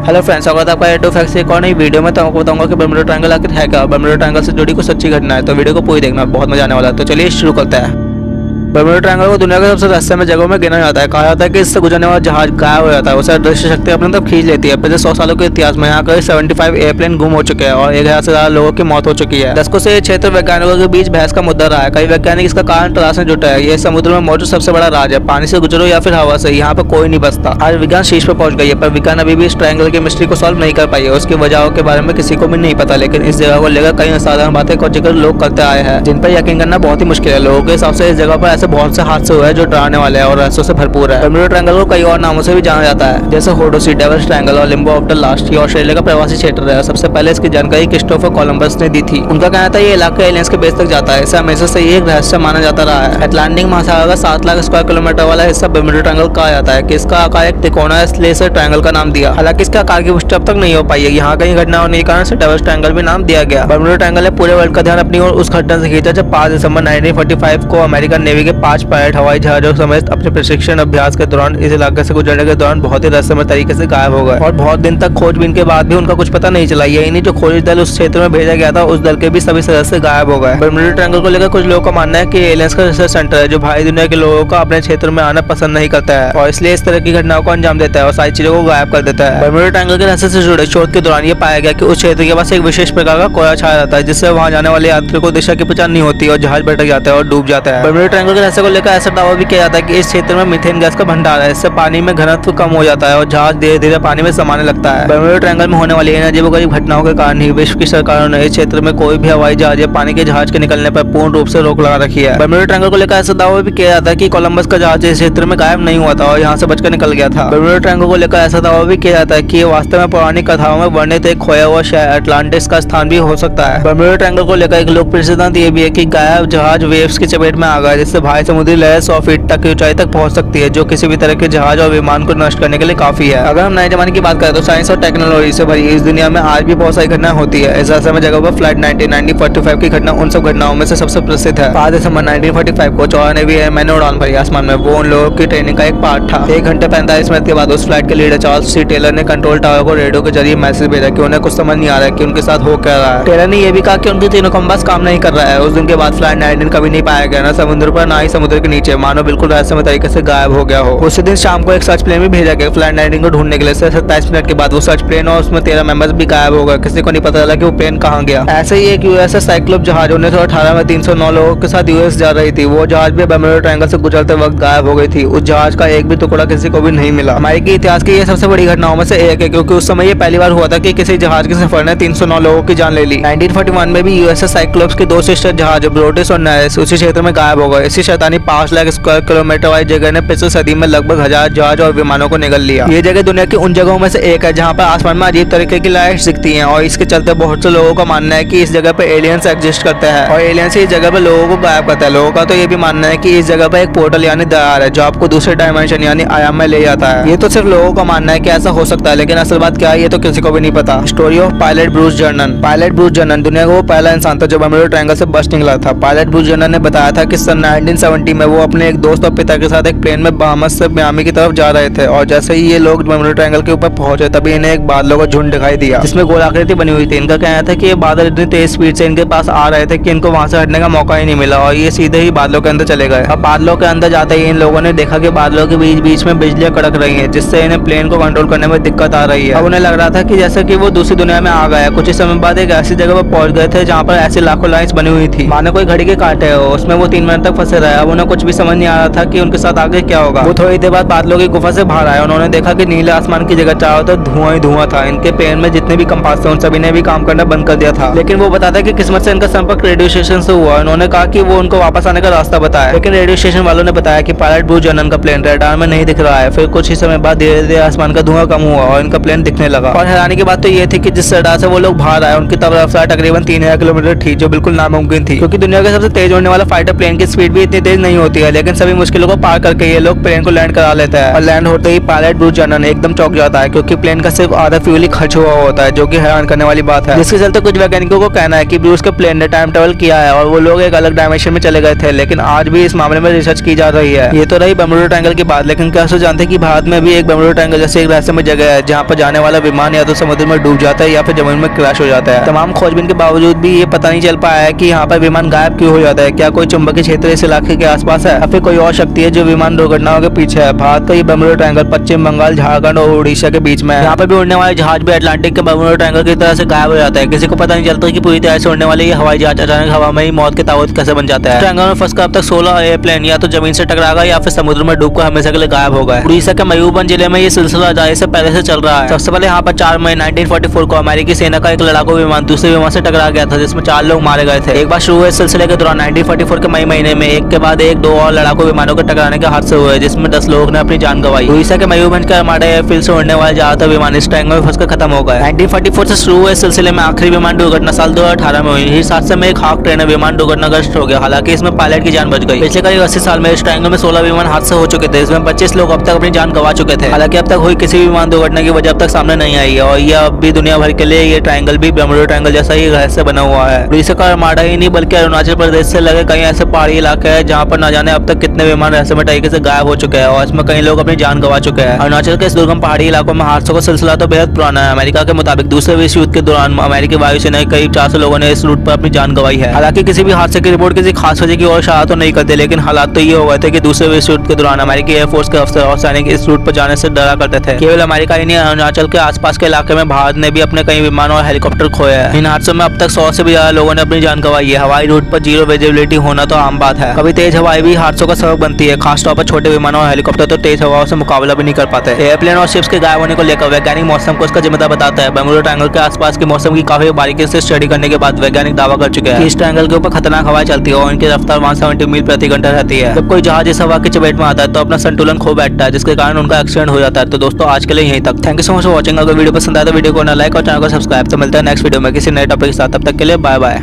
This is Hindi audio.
हेलो फ्रेंड्स, स्वागत है आपका एटो फैक्ट्स एक और नई वीडियो में। तो आपको बताऊंगा कि बर्मुडा ट्रायंगल आखिर है क्या, बर्मुडा ट्रायंगल से जुड़ी कुछ सच्ची घटना है। तो वीडियो को पूरी देखना, बहुत मजा आने वाला है। तो चलिए शुरू करते हैं। बर्मुडा ट्रायंगल को दुनिया के सबसे रहस्यमय जगहों में गिना जाता है। कहा जाता है कि इससे गुजरने वाला जहाज गायब हो जाता है, उसे अदृश्य शक्ति अपनी तरफ खींच लेती है। पिछले 100 सालों के इतिहास में यहाँ करीब 75 एयरप्लेन गुम हो चुके हैं और 1000 से ज्यादा लोगों की मौत हो चुकी है। दशकों से ये क्षेत्र वैज्ञानिकों के बीच बहस का मुद्दा रहा है। कई वैज्ञानिक इसका कारण तलाशने जुटे हैं। ये समुद्र में मौजूद सबसे बड़ा राज है। पानी से गुजरो या फिर हवा से, यहाँ पर कोई नहीं बसता। आज विज्ञान शीर्ष पर पहुंच गई है, पर विज्ञान अभी भी इस ट्रायंगल की मिस्ट्री को सॉल्व नहीं कर पाई है। उसकी वजहों के बारे में किसी को भी नहीं पता, लेकिन इस जगह को लेकर कई असाधारण बातें को जिक्र लोग करते आए हैं, जिन पर यकीन करना बहुत ही मुश्किल है। लोगों के हिसाब से इस जगह पर ऐसे बहुत से हादसे हुए हैं जो डराने वाले हैं और रहस्यों से भरपूर है। बर्मुडा ट्रायंगल को कई और नामों से भी जाना जाता है, जैसे होडोसी, डेविल्स ट्रायंगल और लिम्बो ऑफ द लास्ट। ये ऑस्ट्रेलिया का प्रवासी क्षेत्र है। सबसे पहले इसकी जानकारी क्रिस्टोफर कोलंबस ने दी थी। उनका कहना था ये इलाका एलियंस के बेस तक जाता है। इसे हमेशा से एक रहस्य माना जाता रहा है। अटलांटिक महासागर का 7 लाख स्क्वायर किलोमीटर वाला हिस्सा बर्मुडा ट्रायंगल कहा जाता है कि इसका आकार एक त्रिकोण है, इसलिए इसे ट्रायंगल का नाम दिया। हालांकि इसके आकार की पुष्टि अब तक नहीं हो पाई है। यहाँ कई घटना होने के कारण से डेविल्स ट्रायंगल भी नाम दिया गया। बर्मुडा ट्रायंगल ने पूरे वर्ल्ड का ध्यान अपनी ओर उस घटना से खींचा जब 5 दिसंबर 1945 को अमेरिकन नेवी के 5 पायलट हवाई जहाजों समेत अपने प्रशिक्षण अभ्यास के दौरान इस इलाके से गुजरने के दौरान बहुत ही रहस्यमय तरीके से गायब हो गए और बहुत दिन तक खोजबीन के बाद भी उनका कुछ पता नहीं चला। यही नहीं, जो खोज दल उस क्षेत्र में भेजा गया था उस दल के भी सभी सदस्य गायब हो गए। बर्मुडा ट्रायंगल को लेकर कुछ लोगों का मानना है कि एलियंस का रिसर्च सेंटर है जो बाहरी दुनिया के लोगों का अपने क्षेत्र में आना पसंद नहीं करता है और इसलिए इस तरह की घटनाओं को अंजाम देता है और सारी चीजों को गायब कर देता है। बर्मुडा ट्रायंगल के रहस्य से जुड़े शोध के दौरान ये पाया गया कि उस क्षेत्र के पास एक विशेष प्रकार का कोयला छाया रहता है, जिससे वहां जाने वाले यात्रियों को दिशा की पहचान नहीं होती और जहाज भटक जाता है और डूब जाता है। बर्मुडा ट्रायंगल के रहस्य को लेकर ऐसा दावा भी किया जाता है कि इस क्षेत्र में मीथेन गैस का भंडार है। इससे पानी में घनत्व कम हो जाता है और जहाज धीरे धीरे पानी में समाने लगता है। बर्मुडा ट्रायंगल में होने वाली इन अजीबोगरीब घटनाओं के कारण ही विश्व की सरकारों ने इस क्षेत्र में कोई भी हवाई जहाज या पानी के जहाज के निकलने पर पूर्ण रूप से रोक लगा रखी है। बर्मुडा ट्रायंगल को लेकर ऐसा दावा भी किया जाता है कि कोलंबस का जहाज इस क्षेत्र में गायब नहीं हुआ था और यहाँ से बचकर निकल गया था। बर्मुडा ट्रायंगल को लेकर ऐसा दावा भी किया जाता है कि वास्तव में पौराणिक कथाओं में वर्णित एक खोया हुआ शहर अटलांटिस का स्थान भी हो सकता है। बर्मुडा ट्रायंगल को लेकर एक लोकप्रिय सिद्धांत ये भी है कि गायब जहाज वेव्स की चपेट में आ गया, जिससे भारी समुद्री लहर 100 फीट तक की ऊंचाई तक पहुंच सकती है, जो किसी भी तरह के जहाज और विमान को नष्ट करने के लिए काफी है। अगर हम नए जमाने की बात करें तो साइंस और टेक्नोलॉजी से भरी इस दुनिया में आज भी बहुत सारी घटनाएं होती है। इस रहस्यमय जगह पर फ्लाइट 1945 की घटना उन सब घटनाओं में से सबसे प्रसिद्ध है। 5 दिसंबर 1945 को 14 नेवी एयरमैन ने उड़ान भरी। आसमान में वो उन लोगों की ट्रेनिंग का एक पार्ट था। 1 घंटे 45 मिनट के बाद उस फ्लाइट के लीडर चार्ल्स सी टेलर ने कंट्रोल टावर को रेडियो के जरिए मैसेज भेजा कि उन्हें कुछ समझ नहीं आ रहा है कि उनके साथ हो क्या रहा है। टेलर ने यह भी कहा कि उनके तीनों कंपास काम नहीं कर रहा है। उस दिन के बाद फ्लाइट 19 कभी नहीं पाया गया, न समुद्र पर ना ही समुद्र के नीचे, मानो बिल्कुल रहस्यमय तरीके से गायब हो गया हो। उसी दिन शाम को एक सर्च प्लेन भी भेजा गया फ्लाइट 19 को ढूंढने के लिए। 27 मिनट के बाद वो सर्च प्लेन और उसमें 13 मेंबर्स भी गायब हो गए। किसी को नहीं पता चला कि वो प्लेन कहाँ गया। ऐसे ही एक यूएसएस साइक्लोप जहाज 1918 में 309 लोगों के साथ यूएस जा रही थी। वो जहाज भी बर्मुडा ट्रायंगल से गुजरते वक्त गायब हो गई थी। उस जहाज का एक भी टुकड़ा किसी को भी नहीं मिला। अमेरिकी इतिहास की ये सबसे बड़ी घटनाओं में से एक है, क्योंकि उस समय ये पहली बार हुआ था कि किसी जहाज के सफर ने 309 लोगों की जान ले ली। 1941 में भी यूएसएस साइक्लोप्स के 2 सिस्टर जहाज ब्रोटिस और नेरेस उसी क्षेत्र में गायब हो गए। इसी शैतानी 5 लाख स्क्वायर किलोमीटर वाली जगह ने पिछली सदी में लगभग 1000 जहाज और विमानों को निगल लिया। ये जगह दुनिया की उन जगहों में से एक है जहाँ पर आसमान में अजीब तरीके की लाइट्स दिखती हैं और इसके चलते बहुत से लोगों का मानना है कि इस जगह पे एलियंस एग्जिस्ट करते हैं और एलियंस इस जगह पे लोगों को गायब करता है। लोगों का तो ये भी मानना है कि इस जगह पे एक पोर्टल यानी दरार है जो आपको दूसरे डायमेंशन यानी आयाम में ले जाता है। ये तो सिर्फ लोगों का मानना है कि ऐसा हो सकता है, लेकिन असल बात क्या है ये तो किसी को भी नहीं पता। Story of pilot Bruce Jernan. Pilot Bruce Jernan दुनिया का वो पहला इंसान था जो बर्मुडा ट्रायंगल से बच निकला था। पायलट ब्रूस जर्नन ने बताया था कि सन 1970 में वो अपने एक दोस्त और पिता के साथ एक प्लेन में बहामस से मियामी की तरफ जा रहे थे और जैसे ही ये लोग बर्मुडा ट्रायंगल के ऊपर पहुंचे तभी इन्हें एक बादलों का झुंड दिखाई दिया जिसमें गोलाकृति बनी हुई थी। इनका कहना था कि ये बादल इतनी तेज स्पीड से इनके पास आ रहे थे कि इनको वहां से हटने का मौका ही नहीं मिला और ये सीधे ही बादलों के अंदर चले गए। अब बादलों के अंदर जाते ही इन लोगों ने देखा कि बादलों के बीच बीच में बिजलियां कड़क रही हैं, जिससे इन्हें प्लेन को कंट्रोल करने में दिक्कत आ रही है। अब उन्हें लग रहा था कि जैसे कि वो दूसरी दुनिया में आ गए। कुछ ही समय बाद एक ऐसी जगह पर पहुंच गए थे जहाँ पर ऐसी लाखों लाइन्स बनी हुई थी मानो कोई घड़ी के कांटे हो। उसमें वो 3 मिनट तक फंसे रहे। अब उन्हें कुछ भी समझ नहीं आ रहा था कि उनके साथ आगे क्या होगा। वो थोड़ी देर बाद बादलों की गुफा से बाहर आए। उन्होंने देखा कि नीले आसमान की जगह चारों तरफ धुआं ही धुआं था। इनके प्लेन में जितने भी कंपास थे उन सभी ने भी काम करना बंद कर दिया था। लेकिन वो बताता है कि किस्मत से इनका संपर्क रेडियो स्टेशन से हुआ। उन्होंने कहा कि वो उनको वापस आने का रास्ता बताया, लेकिन रेडियो स्टेशन वालों ने बताया कि पायलट ब्रूस जर्नन का प्लेन रडार में नहीं दिख रहा है। फिर कुछ ही समय बाद धीरे धीरे आसमान का धुआं कम हुआ और इनका प्लेन दिखने लगा। और हैरानी की बात तो ये थी कि जिस रडार से वो लोग बाहर आए उनकी रफ्तार तकरीबन 3000 किलोमीटर थी, जो बिल्कुल नामुमकिन थी क्योंकि दुनिया के सबसे तेज उड़ने वाला फाइटर प्लेन की स्पीड भी इतनी इतनी तेज नहीं होती है, लेकिन सभी मुश्किलों को पार करके ये लोग प्लेन को लैंड करा लेते हैं। और लैंड होते ही पायलट ब्रूस जनरल एकदम चौंक जाता है, क्योंकि प्लेन का सिर्फ आधा फ्यूल ही खर्च हुआ होता है, जो कि हैरान करने वाली बात है। जिसके चलते कुछ वैज्ञानिकों को कहना है कि ब्रूस के प्लेन ने टाइम ट्रेवल किया है और वो लोग एक अलग डायमेंशन में चले गए थे, लेकिन आज भी इस मामले में रिसर्च की जा रही है। ये तो रही बर्मुडा ट्रायंगल की बात, लेकिन क्या आप जानते हैं कि भारत में भी एक बर्मुडा ट्रायंगल जैसे एक रहस्यमय जगह है, जहाँ पर जाने वाला विमान या तो समुद्र में डूब जाता है या फिर जमीन में क्रैश हो जाता है। तमाम खोजबीन के बावजूद भी ये पता नहीं चल पाया है कि यहाँ पर विमान गायब क्यों हो जाता है। क्या कोई चुंबकीय क्षेत्र इस इलाके के आसपास है या फिर कोई और शक्ति है जो विमान दुर्घटनाओं के पीछे है। भारत का ये बर्मुडा ट्रायंगल पश्चिम बंगाल, झारखंड और उड़ीसा के बीच में है। यहाँ पर भी उड़ने वाले जहाज भी अटलांटिक के बर्मुडा ट्रायंगल की तरह से गायब हो जाता है। किसी को पता नहीं चलता कि पूरी तरह से उड़ने वाले ये हवाई जहाज अचानक हवा में ही मौत के ताबूत कैसे बन जाता है। ट्रायंगल में फंसकर अब तक 16 एयरप्लेन या तो जमीन से टकरा गए या फिर समुद्र में डूबकर हमेशा के लिए गायब हो गए। उड़ीसा के मयूरभंज जिले में ये सिलसिला जारी से पहले से चल रहा है। सबसे पहले यहाँ पर 4 मई 1944 को अमेरिकी सेना का एक लड़ाकू विमान दूसरे विमान से टकरा गया था, जिसमें 4 लोग मारे गए थे। एक बार शुरू हुए सिलसिले के दौरान 1944 के मई महीने में एक के बाद एक 2 और लड़ाकू विमानों के टकराने के हादसे हुए, जिसमें 10 लोगों ने अपनी जान गंवाई। उड़ीसा के मयूरभंज के अरमाडा एयरफील्ड से उड़ने वाले ज्यादातर विमान इस ट्रायंगल में फंसकर खत्म हो गए। 1944 से शुरू हुए सिलसिले में आखिरी विमान दुर्घटना साल 2018 में हुई। इस हादसे में एक हाक ट्रेनर विमान दुर्घटनाग्रस्त हो गया, हालांकि इसमें पायलट की जान बच गई। पिछले करीब 80 साल में इस ट्रायंगल में 16 विमान हादसे हो चुके थे, इसमें 25 लोग अब तक अपनी जान गंवा चुके थे। हालांकि अब तक हुई किसी भी विमान दुर्घटना की वजह अब तक सामने नहीं आई है और यह अब भी दुनिया भर के लिए ये ट्रायंगल भी बर्मुडा ट्रायंगल जैसा ही रहस्य बना हुआ है। उड़ीसा का अरमाडा ही नहीं बल्कि अरुणाचल प्रदेश से लगे कई ऐसे पहाड़ी इलाके हैं जहाँ पर न जाने अब तक कितने विमान रहस्यमय तरीके से गायब हो चुके हैं और इसमें कई लोग अपनी जान गंवा चुके हैं। अरुणाचल के इस दुर्गम पहाड़ी इलाकों में हादसों का सिलसिला तो बेहद पुराना है। अमेरिका के मुताबिक दूसरे विश्व युद्ध के दौरान अमेरिकी वायुसेना के करीब 400 लोगों ने इस रूट पर अपनी जान गंवाई है। हालांकि किसी भी हादसे की रिपोर्ट किसी खास वजह की ओर इशारा तो नहीं करते, लेकिन हालात तो ये हो गए थे कि दूसरे विश्व युद्ध के दौरान अमेरिकी एयरफोर्स के अफसर और सैनिक इस रूट पर जाने से डरा करते थे। केवल अमेरिका ही नहीं, अरुणाचल के आसपास के इलाके में भारत ने भी अपने कई विमान और हेलीकॉप्टर खोए हैं। इन हादसों में अब तक 100 से भी ज्यादा लोगों ने अपनी जान गंवाई है। हवाई रूट पर जीरो विजिबिलिटी होना तो आम बात है। कभी तेज हवाएं भी हादसों का सबब बनती है, खासतौर पर छोटे विमानों और हेलीकॉप्टर तो तेज हवाओं से मुकाबला भी नहीं कर पाते। एयरप्लेन और शिप्स के गायब होने को लेकर वैज्ञानिक मौसम को इसका जिम्मेदार बताता है। बर्मुडा ट्रायंगल के आसपास के मौसम की काफी बारीकी से स्टडी करने के बाद वैज्ञानिक दावा कर चुके हैं कि इस ट्रायंगल के ऊपर खतरनाक हवाएं चलती है और इनकी रफ्तार 170 मील प्रति घंटा रहती है। जब कोई जहाज इस हवा की चपेट में आता है तो अपना संतुलन खो बैठता है, जिसके कारण उनका एक्सीडेंट हो जाता है। तो दोस्तों आज के लिए यहीं तक। Thank you so much for watching. अगर वीडियो पसंद आया तो वीडियो को ना लाइक और चैनल को सब्सक्राइब। तो मिलता है नेक्स्ट वीडियो में किसी नए टॉपिक के साथ। तब तक के लिए बाय बाय।